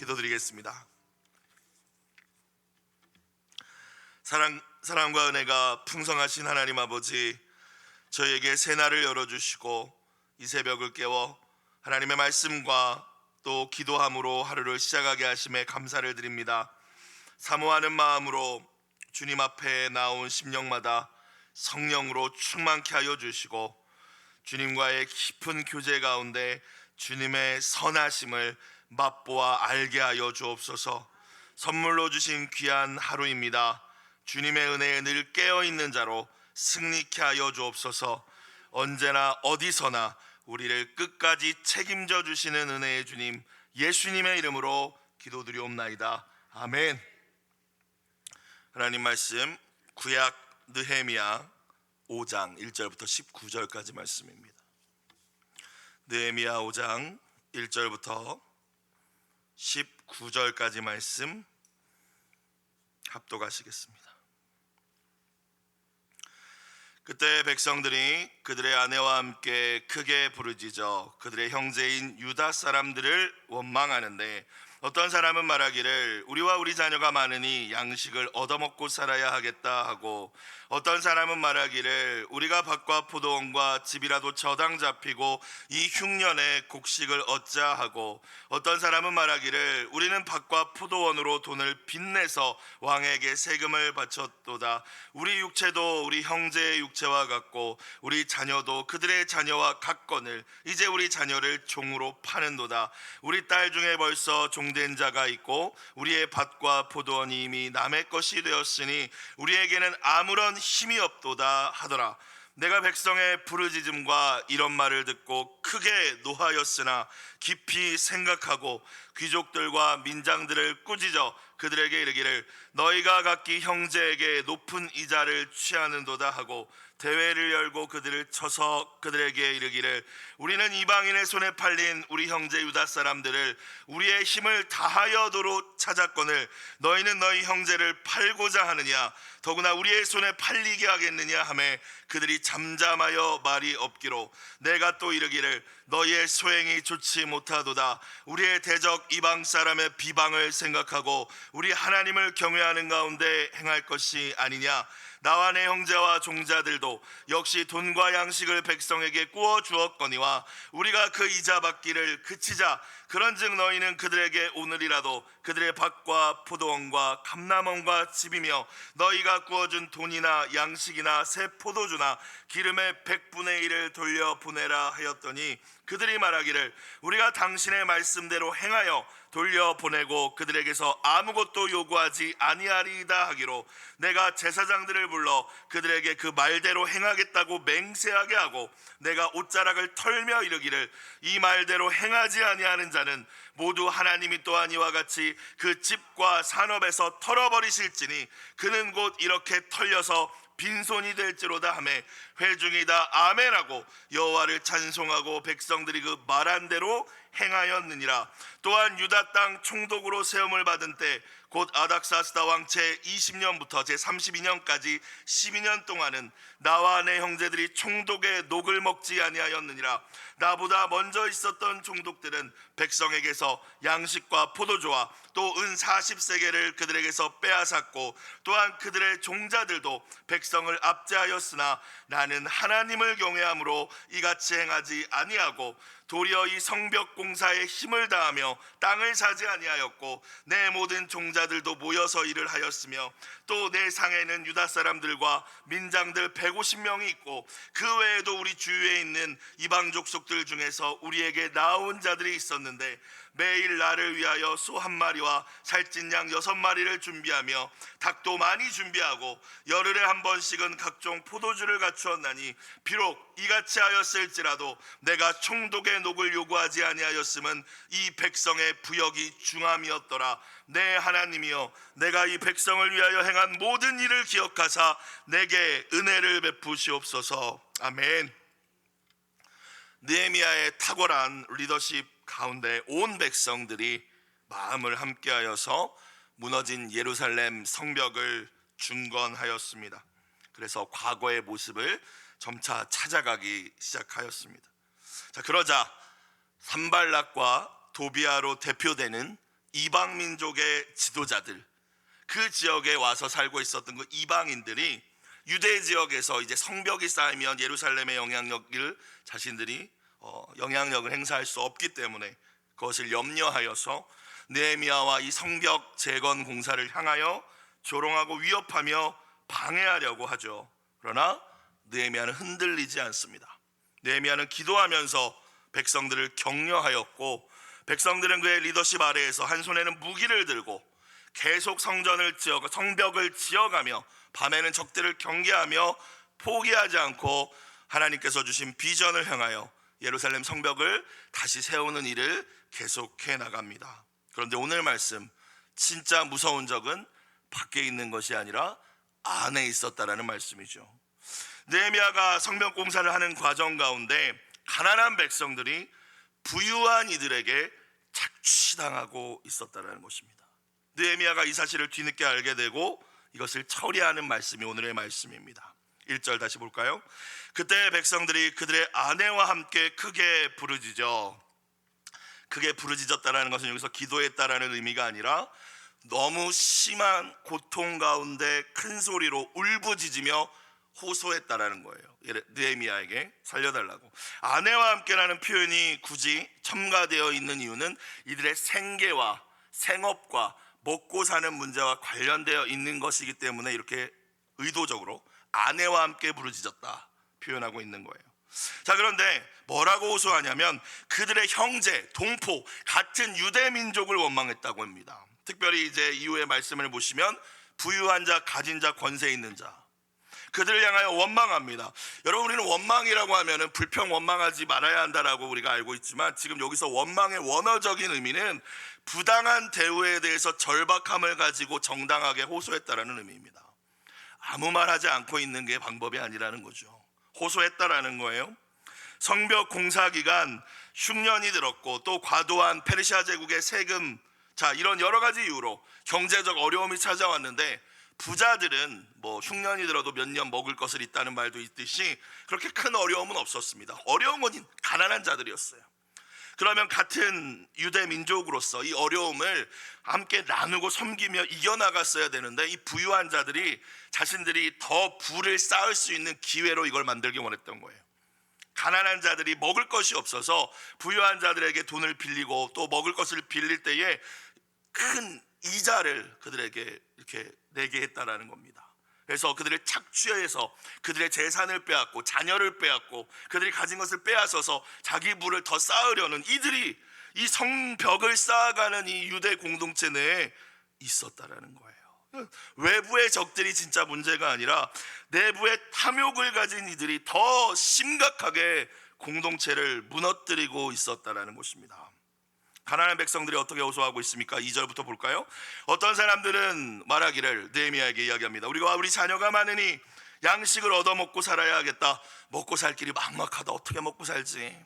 기도드리겠습니다. 사랑과 은혜가 풍성하신 하나님 아버지, 저에게 새날을 열어주시고 이 새벽을 깨워 하나님의 말씀과 또 기도함으로 하루를 시작하게 하심에 감사를 드립니다. 사모하는 마음으로 주님 앞에 나온 심령마다 성령으로 충만케 하여 주시고 주님과의 깊은 교제 가운데 주님의 선하심을 맛보아 알게 하여 주옵소서. 선물로 주신 귀한 하루입니다. 주님의 은혜에 늘 깨어있는 자로 승리케 하여 주옵소서. 언제나 어디서나 우리를 끝까지 책임져 주시는 은혜의 주님 예수님의 이름으로 기도드리옵나이다. 아멘. 하나님 말씀 구약 느헤미야 5장 1절부터 19절까지 말씀입니다. 느헤미야 5장 1절부터 19절까지 말씀 합독하시겠습니다. 그때 백성들이 그들의 아내와 함께 크게 부르짖어 그들의 형제인 유다 사람들을 원망하는데, 어떤 사람은 말하기를 우리와 우리 자녀가 많으니 양식을 얻어먹고 살아야 하겠다 하고, 어떤 사람은 말하기를 우리가 밭과 포도원과 집이라도 저당 잡히고 이 흉년에 곡식을 얻자 하고, 어떤 사람은 말하기를 우리는 밭과 포도원으로 돈을 빚내서 왕에게 세금을 바쳤도다. 우리 육체도 우리 형제의 육체와 같고 우리 자녀도 그들의 자녀와 같거늘 이제 우리 자녀를 종으로 파는도다. 우리 딸 중에 벌써 종된 자가 있고 우리의 밭과 포도원이 이미 남의 것이 되었으니 우리에게는 아무런 힘이 없도다 하더라. 내가 백성의 부르짖음과 이런 말을 듣고 크게 노하였으나 깊이 생각하고 귀족들과 민장들을 꾸짖어 그들에게 이르기를 너희가 각기 형제에게 높은 이자를 취하는도다 하고 대회를 열고 그들을 쳐서 그들에게 이르기를 우리는 이방인의 손에 팔린 우리 형제 유다 사람들을 우리의 힘을 다하여도록 찾았거늘 너희는 너희 형제를 팔고자 하느냐, 더구나 우리의 손에 팔리게 하겠느냐 하매 그들이 잠잠하여 말이 없기로 내가 또 이르기를 너희의 소행이 좋지 못하도다. 우리의 대적 이방 사람의 비방을 생각하고 우리 하나님을 경외하는 가운데 행할 것이 아니냐. 나와 내 형제와 종자들도 역시 돈과 양식을 백성에게 구워 주었거니와 우리가 그 이자 받기를 그치자. 그런즉 너희는 그들에게 오늘이라도 그들의 밭과 포도원과 감람원과 집이며 너희가 구워준 돈이나 양식이나 새 포도주나 기름의 100분의 1을 돌려보내라 하였더니 그들이 말하기를 우리가 당신의 말씀대로 행하여 돌려보내고 그들에게서 아무것도 요구하지 아니하리이다 하기로 내가 제사장들을 불러 그들에게 그 말대로 행하겠다고 맹세하게 하고 내가 옷자락을 털며 이르기를 이 말대로 행하지 아니하는 자는 모두 하나님이 또한 이와 같이 그 집과 산업에서 털어버리실지니 그는 곧 이렇게 털려서 빈손이 될지로다 하매 회중이 다 아멘하고 여호와를 찬송하고 백성들이 그 말한 대로 행하였느니라. 또한 유다 땅 총독으로 세움을 받은 때 곧 아닥사스다 왕 제20년부터 제32년까지 12년 동안은 나와 내 형제들이 총독의 녹을 먹지 아니하였느니라. 나보다 먼저 있었던 총독들은 백성에게서 양식과 포도주와 또 은 40세겔을 그들에게서 빼앗았고 또한 그들의 종자들도 백성을 압제하였으나 나는 하나님을 경외함으로 이같이 행하지 아니하고 도리어 이 성벽 공사에 힘을 다하며 땅을 사지 아니하였고 내 모든 종자들도 모여서 일을 하였으며 또 내 상에는 유다 사람들과 민장들 150명이 있고 그 외에도 우리 주위에 있는 이방 족속들 중에서 우리에게 나온 자들이 있었는데 매일 나를 위하여 소 한 마리와 살찐 양 6마리를 준비하며 닭도 많이 준비하고 열흘에 한 번씩은 각종 포도주를 갖추었나니 비록 이같이 하였을지라도 내가 총독의 녹을 요구하지 아니하였음은 이 백성의 부역이 중함이었더라. 내 하나님이여 내가 이 백성을 위하여 행한 모든 일을 기억하사 내게 은혜를 베푸시옵소서. 아멘. 느헤미야의 탁월한 리더십 가운데 온 백성들이 마음을 함께하여서 무너진 예루살렘 성벽을 중건하였습니다. 그래서 과거의 모습을 점차 찾아가기 시작하였습니다. 자, 그러자 산발락과 도비아로 대표되는 이방 민족의 지도자들, 그 지역에 와서 살고 있었던 그 이방인들이 유대 지역에서 이제 성벽이 쌓이면 예루살렘의 영향력을 자신들이 영향력을 행사할 수 없기 때문에 그것을 염려하여서 느헤미야와 이 성벽 재건 공사를 향하여 조롱하고 위협하며 방해하려고 하죠. 그러나 느헤미야는 흔들리지 않습니다. 느헤미야는 기도하면서 백성들을 격려하였고, 백성들은 그의 리더십 아래에서 한 손에는 무기를 들고 계속 성벽을 지어가며 밤에는 적들을 경계하며 포기하지 않고 하나님께서 주신 비전을 향하여 예루살렘 성벽을 다시 세우는 일을 계속해 나갑니다. 그런데 오늘 말씀, 진짜 무서운 적은 밖에 있는 것이 아니라 안에 있었다라는 말씀이죠. 느헤미야가 성벽 공사를 하는 과정 가운데 가난한 백성들이 부유한 이들에게 착취당하고 있었다는 것입니다. 느헤미야가 이 사실을 뒤늦게 알게 되고 이것을 처리하는 말씀이 오늘의 말씀입니다. 1절 다시 볼까요? 그때 백성들이 그들의 아내와 함께 크게 부르짖어. 크게 부르짖었다라는 것은 여기서 기도했다라는 의미가 아니라 너무 심한 고통 가운데 큰 소리로 울부짖으며 호소했다라는 거예요. 느헤미야에게 살려달라고. 아내와 함께라는 표현이 굳이 첨가되어 있는 이유는 이들의 생계와 생업과 먹고 사는 문제와 관련되어 있는 것이기 때문에 이렇게 의도적으로 아내와 함께 부르짖었다 표현하고 있는 거예요. 자, 그런데 뭐라고 호소하냐면 그들의 형제, 동포, 같은 유대 민족을 원망했다고 합니다. 특별히 이제 이후의 말씀을 보시면 부유한 자, 가진 자, 권세 있는 자, 그들을 향하여 원망합니다. 여러분, 우리는 원망이라고 하면은 불평 원망하지 말아야 한다라고 우리가 알고 있지만, 지금 여기서 원망의 원어적인 의미는 부당한 대우에 대해서 절박함을 가지고 정당하게 호소했다라는 의미입니다. 아무 말 하지 않고 있는 게 방법이 아니라는 거죠. 호소했다라는 거예요. 성벽 공사 기간 흉년이 들었고 또 과도한 페르시아 제국의 세금, 자, 이런 여러 가지 이유로 경제적 어려움이 찾아왔는데 부자들은 뭐 흉년이 들어도 몇 년 먹을 것을 있다는 말도 있듯이 그렇게 큰 어려움은 없었습니다. 어려움은 가난한 자들이었어요. 그러면 같은 유대 민족으로서 이 어려움을 함께 나누고 섬기며 이겨나갔어야 되는데 이 부유한 자들이 자신들이 더 부를 쌓을 수 있는 기회로 이걸 만들기 원했던 거예요. 가난한 자들이 먹을 것이 없어서 부유한 자들에게 돈을 빌리고 또 먹을 것을 빌릴 때에 큰 이자를 그들에게 이렇게 내게 했다라는 겁니다. 그래서 그들을 착취해서 그들의 재산을 빼앗고 자녀를 빼앗고 그들이 가진 것을 빼앗아서 자기 부를 더 쌓으려는 이들이 이 성벽을 쌓아가는 이 유대 공동체 내에 있었다라는 거예요. 외부의 적들이 진짜 문제가 아니라 내부의 탐욕을 가진 이들이 더 심각하게 공동체를 무너뜨리고 있었다라는 것입니다. 가난한 백성들이 어떻게 호소하고 있습니까? 2절부터 볼까요? 어떤 사람들은 말하기를 느헤미야에게 이야기합니다. 우리 자녀가 많으니 양식을 얻어먹고 살아야 하겠다. 먹고 살 길이 막막하다. 어떻게 먹고 살지?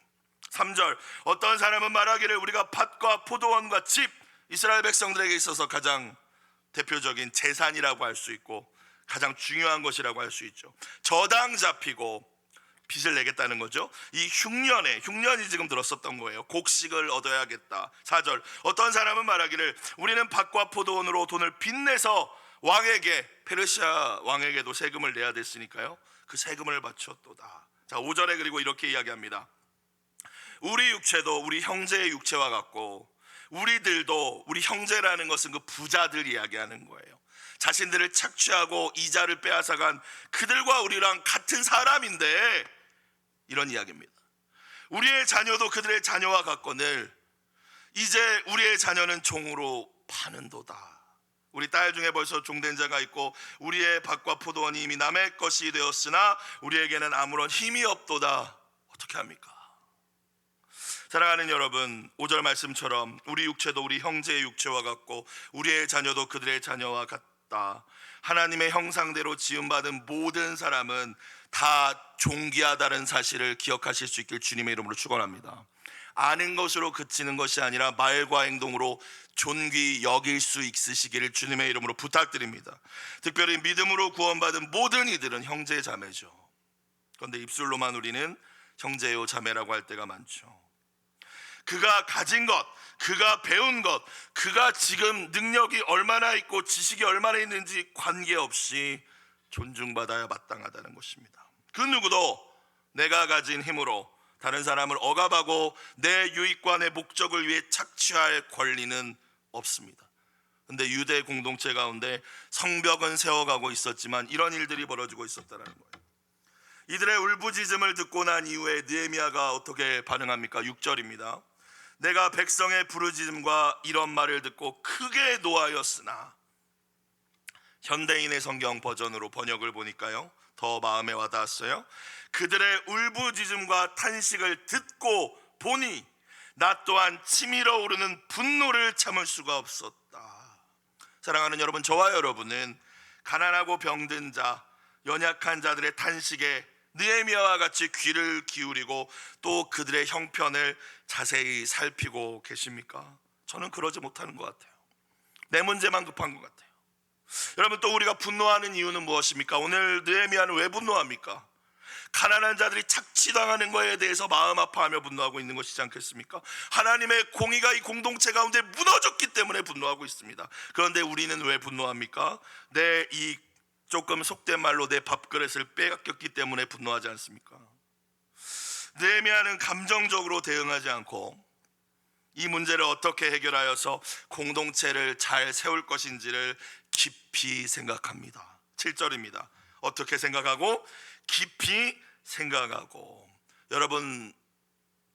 3절, 어떤 사람은 말하기를 우리가 밭과 포도원과 집, 이스라엘 백성들에게 있어서 가장 대표적인 재산이라고 할 수 있고 가장 중요한 것이라고 할 수 있죠. 저당 잡히고 빚을 내겠다는 거죠. 이 흉년이 지금 들었었던 거예요. 곡식을 얻어야겠다. 4절, 어떤 사람은 말하기를 우리는 밭과 포도원으로 돈을 빚내서 왕에게, 페르시아 왕에게도 세금을 내야 됐으니까요, 그 세금을 바쳤도다. 자, 5절에 그리고 이렇게 이야기합니다. 우리 육체도 우리 형제의 육체와 같고 우리들도, 우리 형제라는 것은 그 부자들 이야기하는 거예요. 자신들을 착취하고 이자를 빼앗아간 그들과 우리랑 같은 사람인데 이런 이야기입니다. 우리의 자녀도 그들의 자녀와 같거늘 이제 우리의 자녀는 종으로 파는도다. 우리 딸 중에 벌써 종된 자가 있고 우리의 밭과 포도원이 이미 남의 것이 되었으나 우리에게는 아무런 힘이 없도다. 어떻게 합니까? 사랑하는 여러분, 5절 말씀처럼 우리 육체도 우리 형제의 육체와 같고 우리의 자녀도 그들의 자녀와 같다. 하나님의 형상대로 지음받은 모든 사람은 다 존귀하다는 사실을 기억하실 수 있길 주님의 이름으로 축원합니다. 아는 것으로 그치는 것이 아니라 말과 행동으로 존귀 여길 수 있으시기를 주님의 이름으로 부탁드립니다. 특별히 믿음으로 구원받은 모든 이들은 형제 자매죠. 그런데 입술로만 우리는 형제요 자매라고 할 때가 많죠. 그가 가진 것, 그가 배운 것, 그가 지금 능력이 얼마나 있고 지식이 얼마나 있는지 관계없이 존중받아야 마땅하다는 것입니다. 그 누구도 내가 가진 힘으로 다른 사람을 억압하고 내 유익과 내 목적을 위해 착취할 권리는 없습니다. 근데 유대 공동체 가운데 성벽은 세워가고 있었지만 이런 일들이 벌어지고 있었다는 거예요. 이들의 울부짖음을 듣고 난 이후에 느헤미야가 어떻게 반응합니까? 6절입니다. 내가 백성의 부르짖음과 이런 말을 듣고 크게 노하였으나, 현대인의 성경 버전으로 번역을 보니까요, 더 마음에 와닿았어요. 그들의 울부짖음과 탄식을 듣고 보니 나 또한 치밀어 오르는 분노를 참을 수가 없었다. 사랑하는 여러분, 저와 여러분은 가난하고 병든 자, 연약한 자들의 탄식에 느헤미야와 같이 귀를 기울이고 또 그들의 형편을 자세히 살피고 계십니까? 저는 그러지 못하는 것 같아요. 내 문제만 급한 것 같아요. 여러분, 또 우리가 분노하는 이유는 무엇입니까? 오늘 느헤미야는 왜 분노합니까? 가난한 자들이 착취당하는 것에 대해서 마음 아파하며 분노하고 있는 것이지 않겠습니까? 하나님의 공의가 이 공동체 가운데 무너졌기 때문에 분노하고 있습니다. 그런데 우리는 왜 분노합니까? 내 이 조금 속된 말로 내 밥그릇을 빼앗겼기 때문에 분노하지 않습니까? 느헤미야는 감정적으로 대응하지 않고 이 문제를 어떻게 해결하여서 공동체를 잘 세울 것인지를 깊이 생각합니다. 7절입니다. 어떻게 생각하고? 깊이 생각하고. 여러분,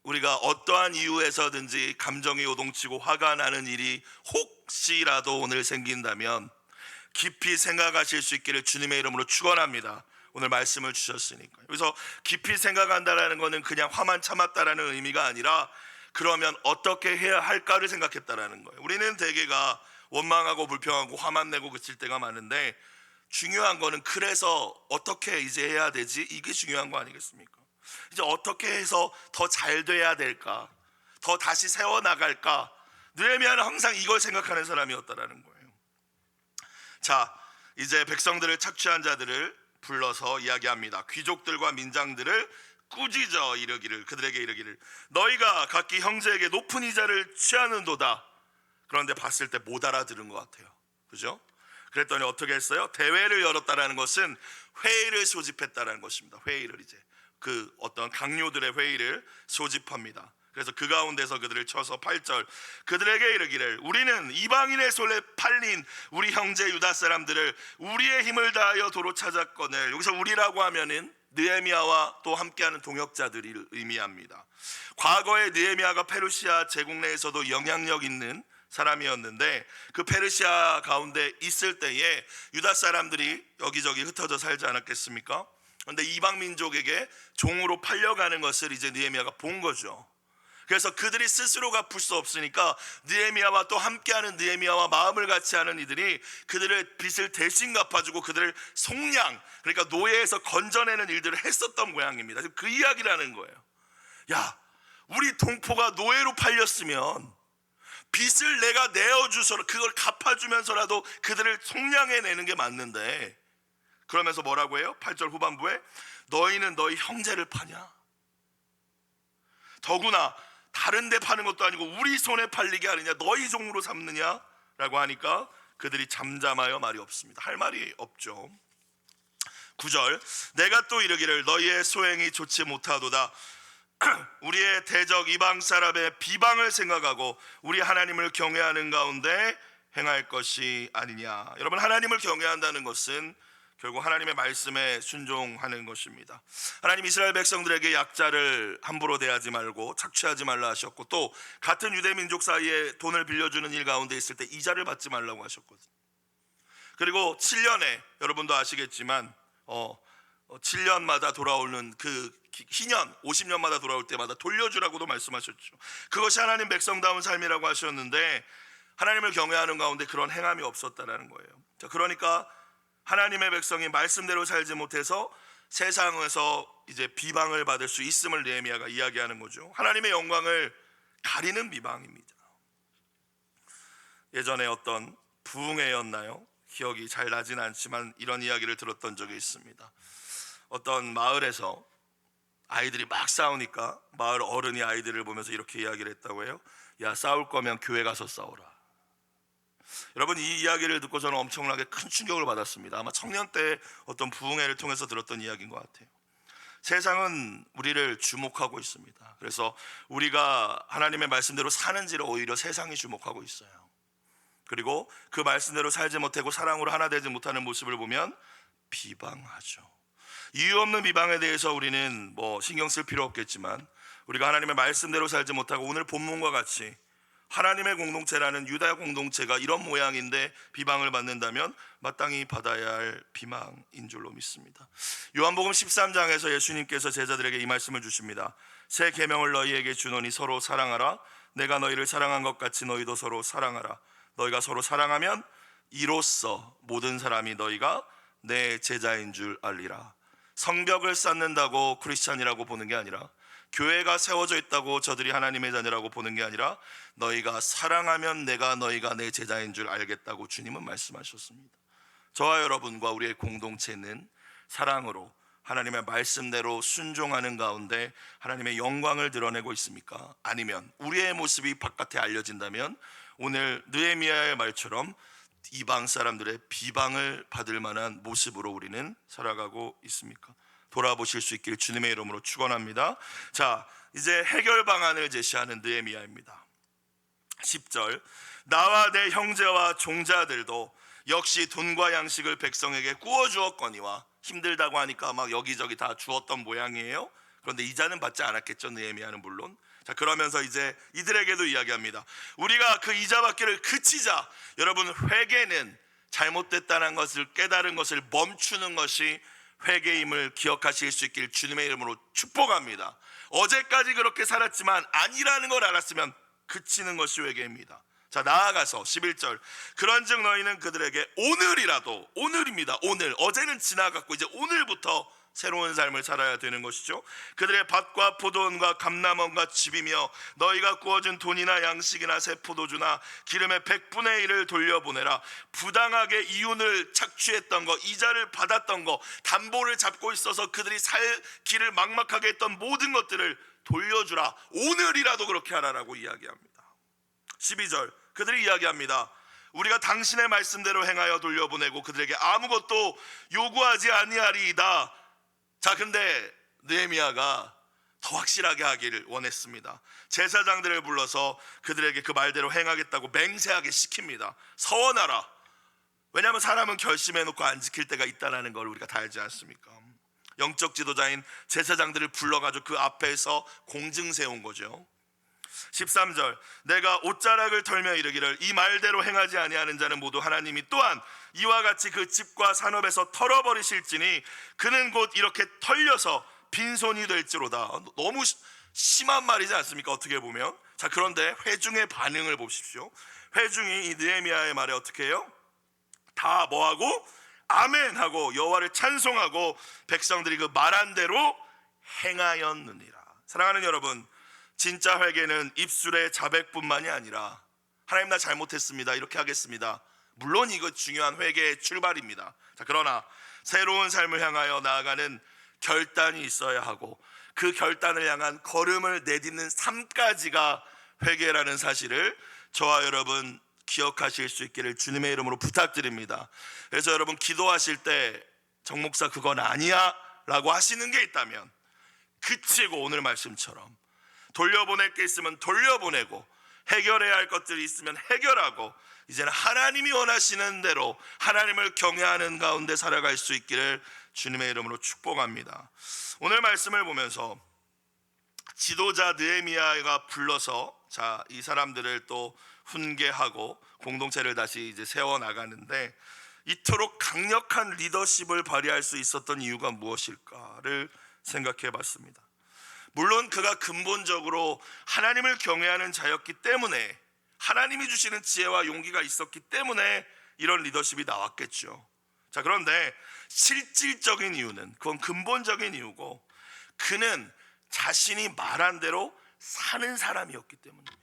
우리가 어떠한 이유에서든지 감정이 요동치고 화가 나는 일이 혹시라도 오늘 생긴다면 깊이 생각하실 수 있기를 주님의 이름으로 축원합니다. 오늘 말씀을 주셨으니까. 그래서 깊이 생각한다라는 것은 그냥 화만 참았다라는 의미가 아니라 그러면 어떻게 해야 할까를 생각했다라는 거예요. 우리는 대개가 원망하고 불평하고 화만 내고 그칠 때가 많은데, 중요한 거는 그래서 어떻게 이제 해야 되지? 이게 중요한 거 아니겠습니까? 이제 어떻게 해서 더 잘 돼야 될까? 더 다시 세워나갈까? 느헤미야는 항상 이걸 생각하는 사람이었다라는 거예요. 자, 이제 백성들을 착취한 자들을 불러서 이야기합니다. 귀족들과 민장들을 꾸짖어 이르기를, 그들에게 이르기를, 너희가 각기 형제에게 높은 이자를 취하는도다. 그런데 봤을 때 못 알아들은 것 같아요. 그죠? 그랬더니 어떻게 했어요? 대회를 열었다라는 것은 회의를 소집했다라는 것입니다. 회의를, 이제 그 어떤 강요들의 회의를 소집합니다. 그래서 그 가운데서 그들을 쳐서 8절, 그들에게 이르기를, 우리는 이방인의 손에 팔린 우리 형제 유다 사람들을 우리의 힘을 다하여 도로 찾았거늘. 여기서 우리라고 하면은 느헤미야와 또 함께하는 동역자들을 의미합니다. 과거에 느헤미야가 페르시아 제국 내에서도 영향력 있는 사람이었는데, 그 페르시아 가운데 있을 때에 유다 사람들이 여기저기 흩어져 살지 않았겠습니까? 그런데 이방 민족에게 종으로 팔려가는 것을 이제 느헤미야가 본 거죠. 그래서 그들이 스스로 갚을 수 없으니까 느헤미야와 또 함께하는 느헤미야와 마음을 같이 하는 이들이 그들의 빚을 대신 갚아주고 그들을 속량, 그러니까 노예에서 건져내는 일들을 했었던 모양입니다. 그 이야기라는 거예요. 야, 우리 동포가 노예로 팔렸으면 빚을 내가 내어주서 그걸 갚아주면서라도 그들을 속량해내는 게 맞는데, 그러면서 뭐라고 해요? 8절 후반부에 너희는 너희 형제를 파냐? 더구나 다른 데 파는 것도 아니고 우리 손에 팔리게 하느냐? 너희 종으로 삼느냐? 라고 하니까 그들이 잠잠하여 말이 없습니다. 할 말이 없죠. 9절, 내가 또 이르기를 너희의 소행이 좋지 못하도다. 우리의 대적 이방 사람의 비방을 생각하고 우리 하나님을 경외하는 가운데 행할 것이 아니냐. 여러분, 하나님을 경외한다는 것은 결국 하나님의 말씀에 순종하는 것입니다. 하나님 이스라엘 백성들에게 약자를 함부로 대하지 말고 착취하지 말라 하셨고, 또 같은 유대 민족 사이에 돈을 빌려주는 일 가운데 있을 때 이자를 받지 말라고 하셨거든요. 그리고 7년에 여러분도 아시겠지만 7년마다 돌아오는 그 희년 50년마다 돌아올 때마다 돌려주라고도 말씀하셨죠. 그것이 하나님 백성다운 삶이라고 하셨는데 하나님을 경외하는 가운데 그런 행함이 없었다라는 거예요. 자, 그러니까 하나님의 백성이 말씀대로 살지 못해서 세상에서 이제 비방을 받을 수 있음을 느헤미야가 이야기하는 거죠. 하나님의 영광을 가리는 비방입니다. 예전에 어떤 부흥회였나요? 기억이 잘 나진 않지만 이런 이야기를 들었던 적이 있습니다. 어떤 마을에서 아이들이 막 싸우니까 마을 어른이 아이들을 보면서 이렇게 이야기를 했다고 해요. 야, 싸울 거면 교회 가서 싸워라. 여러분, 이 이야기를 듣고 저는 엄청나게 큰 충격을 받았습니다. 아마 청년 때 어떤 부흥회를 통해서 들었던 이야기인 것 같아요. 세상은 우리를 주목하고 있습니다. 그래서 우리가 하나님의 말씀대로 사는지를 오히려 세상이 주목하고 있어요. 그리고 그 말씀대로 살지 못하고 사랑으로 하나 되지 못하는 모습을 보면 비방하죠. 이유 없는 비방에 대해서 우리는 신경 쓸 필요 없겠지만, 우리가 하나님의 말씀대로 살지 못하고 오늘 본문과 같이 하나님의 공동체라는 유다 공동체가 이런 모양인데 비방을 받는다면 마땅히 받아야 할 비방인 줄로 믿습니다. 요한복음 13장에서 예수님께서 제자들에게 이 말씀을 주십니다. 새 계명을 너희에게 주노니 서로 사랑하라. 내가 너희를 사랑한 것 같이 너희도 서로 사랑하라. 너희가 서로 사랑하면 이로써 모든 사람이 너희가 내 제자인 줄 알리라. 성벽을 쌓는다고 크리스찬이라고 보는 게 아니라, 교회가 세워져 있다고 저들이 하나님의 자녀라고 보는 게 아니라, 너희가 사랑하면 너희가 내 제자인 줄 알겠다고 주님은 말씀하셨습니다. 저와 여러분과 우리의 공동체는 사랑으로 하나님의 말씀대로 순종하는 가운데 하나님의 영광을 드러내고 있습니까? 아니면 우리의 모습이 바깥에 알려진다면 오늘 느헤미야의 말처럼 이방 사람들의 비방을 받을 만한 모습으로 우리는 살아가고 있습니까? 돌아보실 수 있길 주님의 이름으로 축원합니다. 자, 이제 해결 방안을 제시하는 느헤미야입니다. 10절, 나와 내 형제와 종자들도 역시 돈과 양식을 백성에게 구워 주었거니와. 힘들다고 하니까 막 여기저기 다 주었던 모양이에요. 그런데 이자는 받지 않았겠죠, 느헤미야는 물론. 자, 그러면서 이제 이들에게도 이야기합니다. 우리가 그 이자 받기를 그치자. 여러분, 회개는 잘못됐다는 것을 깨달은 것을 멈추는 것이 회개임을 기억하실 수 있길 주님의 이름으로 축복합니다. 어제까지 그렇게 살았지만 아니라는 걸 알았으면 그치는 것이 회개입니다. 자, 나아가서 11절, 그런즉 너희는 그들에게 오늘이라도, 오늘입니다. 오늘, 어제는 지나갔고 이제 오늘부터 새로운 삶을 살아야 되는 것이죠. 그들의 밭과 포도원과 감람원과 집이며 너희가 구워준 돈이나 양식이나 새 포도주나 기름의 100분의 1을 돌려보내라. 부당하게 이윤을 착취했던 거, 이자를 받았던 거, 담보를 잡고 있어서 그들이 살 길을 막막하게 했던 모든 것들을 돌려주라. 오늘이라도 그렇게 하라라고 이야기합니다. 12절, 그들이 이야기합니다. 우리가 당신의 말씀대로 행하여 돌려보내고 그들에게 아무것도 요구하지 아니하리이다. 자, 근데 느헤미야가 더 확실하게 하기를 원했습니다. 제사장들을 불러서 그들에게 그 말대로 행하겠다고 맹세하게 시킵니다. 서원하라. 왜냐하면 사람은 결심해놓고 안 지킬 때가 있다는 걸 우리가 다 알지 않습니까? 영적 지도자인 제사장들을 불러가지고 그 앞에서 공증 세운 거죠. 13절, 내가 옷자락을 털며 이르기를 이 말대로 행하지 아니하는 자는 모두 하나님이 또한 이와 같이 그 집과 산업에서 털어버리실지니 그는 곧 이렇게 털려서 빈손이 될지로다. 너무 심한 말이지 않습니까? 어떻게 보면. 자, 그런데 회중의 반응을 보십시오. 회중이 이 느헤미야의 말에 어떻게 해요? 다 뭐하고? 아멘 하고 여호와를 찬송하고 백성들이 그 말한 대로 행하였느니라. 사랑하는 여러분, 진짜 회개는 입술의 자백뿐만이 아니라 하나님 나 잘못했습니다, 이렇게 하겠습니다. 물론 이거 중요한 회개의 출발입니다. 자, 그러나 새로운 삶을 향하여 나아가는 결단이 있어야 하고 그 결단을 향한 걸음을 내딛는 삶까지가 회개라는 사실을 저와 여러분 기억하실 수 있기를 주님의 이름으로 부탁드립니다. 그래서 여러분 기도하실 때 정목사 그건 아니야 라고 하시는 게 있다면 그치고 오늘 말씀처럼 돌려보낼 게 있으면 돌려보내고 해결해야 할 것들이 있으면 해결하고 이제는 하나님이 원하시는 대로 하나님을 경외하는 가운데 살아갈 수 있기를 주님의 이름으로 축복합니다. 오늘 말씀을 보면서 지도자 느헤미야가 불러서 자, 이 사람들을 또 훈계하고 공동체를 다시 이제 세워 나가는데 이토록 강력한 리더십을 발휘할 수 있었던 이유가 무엇일까를 생각해 봤습니다. 물론 그가 근본적으로 하나님을 경외하는 자였기 때문에 하나님이 주시는 지혜와 용기가 있었기 때문에 이런 리더십이 나왔겠죠. 자, 그런데 실질적인 이유는 그건 근본적인 이유고 그는 자신이 말한 대로 사는 사람이었기 때문입니다.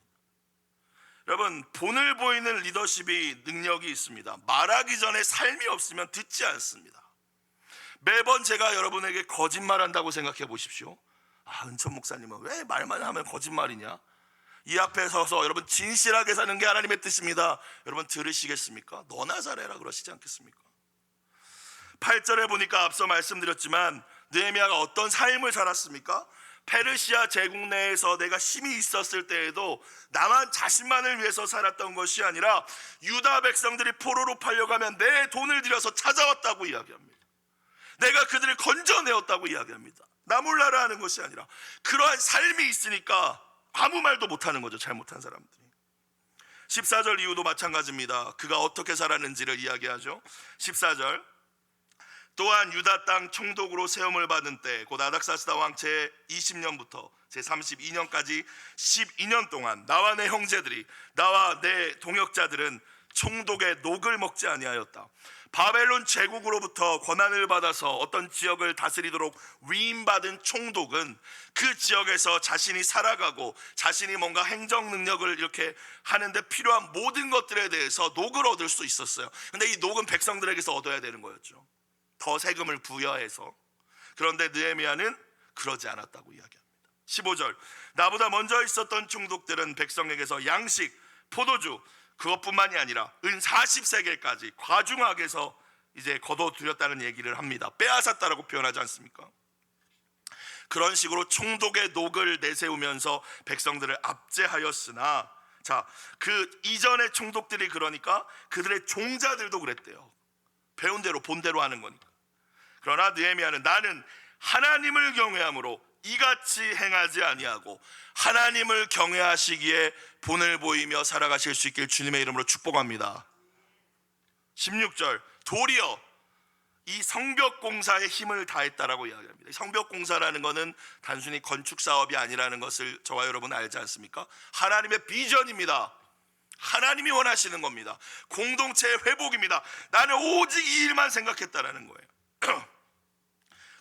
여러분, 본을 보이는 리더십이 능력이 있습니다. 말하기 전에 삶이 없으면 듣지 않습니다. 매번 제가 여러분에게 거짓말한다고 생각해 보십시오. 은천 목사님은 왜 말만 하면 거짓말이냐? 이 앞에 서서 여러분 진실하게 사는 게 하나님의 뜻입니다. 여러분 들으시겠습니까? 너나 잘해라 그러시지 않겠습니까? 8절에 보니까 앞서 말씀드렸지만 느헤미야가 어떤 삶을 살았습니까? 페르시아 제국 내에서 내가 힘이 있었을 때에도 나만 자신만을 위해서 살았던 것이 아니라 유다 백성들이 포로로 팔려가면 내 돈을 들여서 찾아왔다고 이야기합니다. 내가 그들을 건져내었다고 이야기합니다. 나 몰라라 하는 것이 아니라 그러한 삶이 있으니까 아무 말도 못하는 거죠, 잘못한 사람들이. 14절 이후도 마찬가지입니다. 그가 어떻게 살았는지를 이야기하죠. 14절, 또한 유다 땅 총독으로 세움을 받은 때 곧 아닥사스다 왕 제 20년부터 제 32년까지 12년 동안 나와 내 형제들이 나와 내 동역자들은 총독의 녹을 먹지 아니하였다. 바벨론 제국으로부터 권한을 받아서 어떤 지역을 다스리도록 위임받은 총독은 그 지역에서 자신이 살아가고 자신이 뭔가 행정 능력을 이렇게 하는데 필요한 모든 것들에 대해서 녹을 얻을 수 있었어요. 근데 이 녹은 백성들에게서 얻어야 되는 거였죠. 더 세금을 부여해서. 그런데 느헤미야는 그러지 않았다고 이야기합니다. 15절, 나보다 먼저 있었던 총독들은 백성에게서 양식, 포도주, 그것뿐만이 아니라 은 40세겔까지 과중하게서 이제 거둬들였다는 얘기를 합니다. 빼앗았다라고 표현하지 않습니까? 그런 식으로 총독의 녹을 내세우면서 백성들을 압제하였으나, 자, 그 이전의 총독들이 그러니까 그들의 종자들도 그랬대요. 배운 대로 본 대로 하는 거니까. 그러나 느헤미야는 나는 하나님을 경외함으로 이같이 행하지 아니하고 하나님을 경외하시기에 본을 보이며 살아가실 수 있길 주님의 이름으로 축복합니다. 16절, 도리어 이 성벽 공사에 힘을 다했다라고 이야기합니다. 성벽 공사라는 것은 단순히 건축 사업이 아니라는 것을 저와 여러분 알지 않습니까? 하나님의 비전입니다. 하나님이 원하시는 겁니다. 공동체의 회복입니다. 나는 오직 이 일만 생각했다라는 거예요.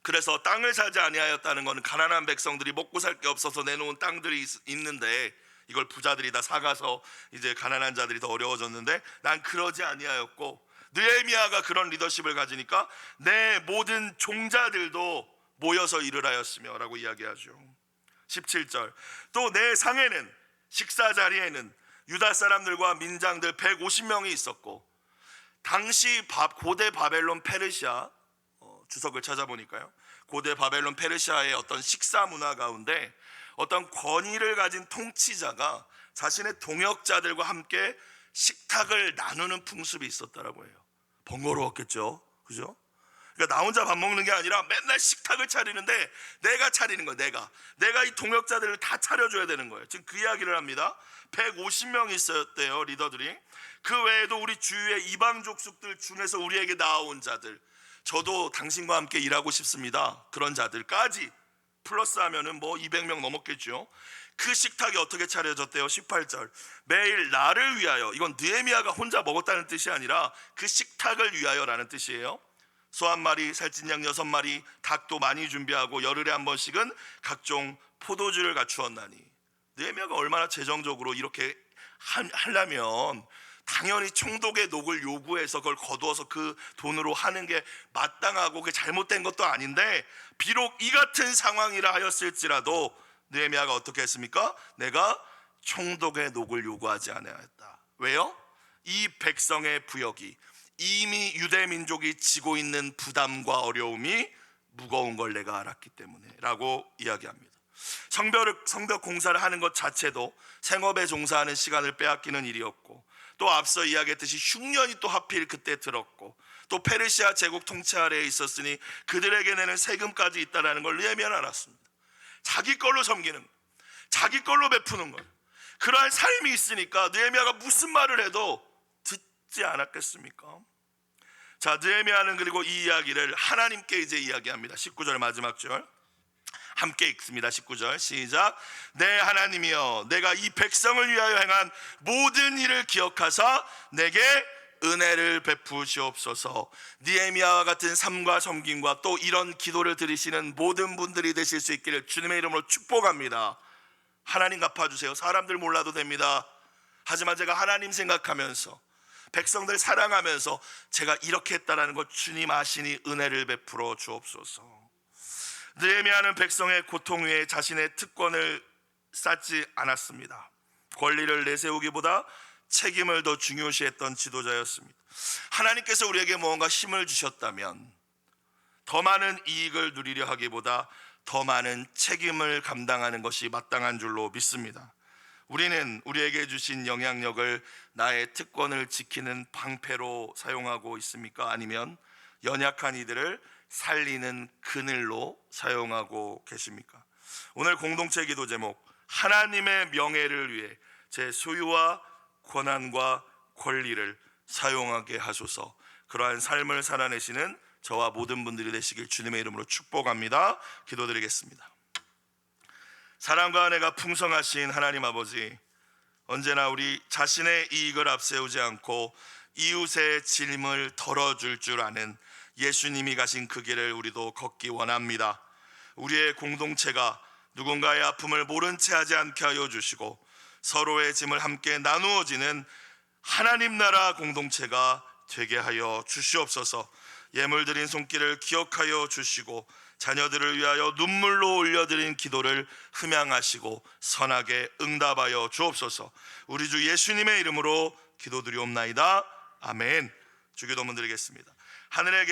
그래서 땅을 사지 아니하였다는 것은 가난한 백성들이 먹고 살 게 없어서 내놓은 땅들이 있는데 이걸 부자들이 다 사가서 이제 가난한 자들이 더 어려워졌는데 난 그러지 아니하였고, 느헤미야가 그런 리더십을 가지니까 내 모든 종자들도 모여서 일을 하였으며 라고 이야기하죠. 17절, 또 내 상에는 식사 자리에는 유다 사람들과 민장들 150명이 있었고, 당시 고대 바벨론 페르시아 주석을 찾아보니까요, 고대 바벨론 페르시아의 어떤 식사 문화 가운데 어떤 권위를 가진 통치자가 자신의 동역자들과 함께 식탁을 나누는 풍습이 있었다라고 해요. 번거로웠겠죠, 그죠? 그러니까 나 혼자 밥 먹는 게 아니라 맨날 식탁을 차리는데 내가 차리는 거예요. 내가 이 동역자들을 다 차려줘야 되는 거예요. 지금 그 이야기를 합니다. 150명이 있었대요, 리더들이. 그 외에도 우리 주위의 이방 족속들 중에서 우리에게 나아온 자들, 저도 당신과 함께 일하고 싶습니다, 그런 자들까지 플러스하면은 뭐 200명 넘었겠죠. 그 식탁이 어떻게 차려졌대요? 18절, 매일 나를 위하여, 이건 느헤미야가 혼자 먹었다는 뜻이 아니라 그 식탁을 위하여라는 뜻이에요. 소 한 마리, 살찐 양 6마리, 닭도 많이 준비하고 열흘에 한 번씩은 각종 포도주를 갖추었나니. 느헤미야가 얼마나 재정적으로 이렇게 하려면 당연히 총독의 녹을 요구해서 그걸 거두어서 그 돈으로 하는 게 마땅하고 그게 잘못된 것도 아닌데, 비록 이 같은 상황이라 하였을지라도 느헤미야가 어떻게 했습니까? 내가 총독의 녹을 요구하지 아니하였다. 왜요? 이 백성의 부역이, 이미 유대 민족이 지고 있는 부담과 어려움이 무거운 걸 내가 알았기 때문에 라고 이야기합니다. 성벽 공사를 하는 것 자체도 생업에 종사하는 시간을 빼앗기는 일이었고, 또 앞서 이야기했듯이 흉년이 또 하필 그때 들었고, 또 페르시아 제국 통치 아래에 있었으니 그들에게 내는 세금까지 있다라는 걸 느헤미야는 알았습니다. 자기 걸로 섬기는, 자기 걸로 베푸는 것, 그러한 삶이 있으니까 느헤미야가 무슨 말을 해도 듣지 않았겠습니까? 자, 느헤미야는 그리고 이 이야기를 하나님께 이제 이야기합니다. 19절 마지막 절 함께 읽습니다. 19절 시작. 내 하나님이여, 내가 이 백성을 위하여 행한 모든 일을 기억하사 내게 은혜를 베푸시옵소서. 느헤미야와 같은 삶과 섬김과 또 이런 기도를 들으시는 모든 분들이 되실 수 있기를 주님의 이름으로 축복합니다. 하나님 갚아주세요. 사람들 몰라도 됩니다. 하지만 제가 하나님 생각하면서 백성들 사랑하면서 제가 이렇게 했다라는 것 주님 아시니 은혜를 베풀어 주옵소서. 느헤미야는 백성의 고통 위에 자신의 특권을 쌓지 않았습니다. 권리를 내세우기보다 책임을 더 중요시했던 지도자였습니다. 하나님께서 우리에게 무언가 힘을 주셨다면 더 많은 이익을 누리려 하기보다 더 많은 책임을 감당하는 것이 마땅한 줄로 믿습니다. 우리는 우리에게 주신 영향력을 나의 특권을 지키는 방패로 사용하고 있습니까? 아니면 연약한 이들을 살리는 그늘로 사용하고 계십니까? 오늘 공동체 기도 제목, 하나님의 명예를 위해 제 소유와 권한과 권리를 사용하게 하소서. 그러한 삶을 살아내시는 저와 모든 분들이 되시길 주님의 이름으로 축복합니다. 기도드리겠습니다. 사랑과 은혜가 풍성하신 하나님 아버지, 언제나 우리 자신의 이익을 앞세우지 않고 이웃의 짐을 덜어줄 줄 아는 예수님이 가신 그 길을 우리도 걷기 원합니다. 우리의 공동체가 누군가의 아픔을 모른 채 하지 않게 하여 주시고 서로의 짐을 함께 나누어지는 하나님 나라 공동체가 되게 하여 주시옵소서. 예물드린 손길을 기억하여 주시고 자녀들을 위하여 눈물로 올려드린 기도를 흠양하시고 선하게 응답하여 주옵소서. 우리 주 예수님의 이름으로 기도드리옵나이다. 아멘. 주기도문 드리겠습니다. 하늘에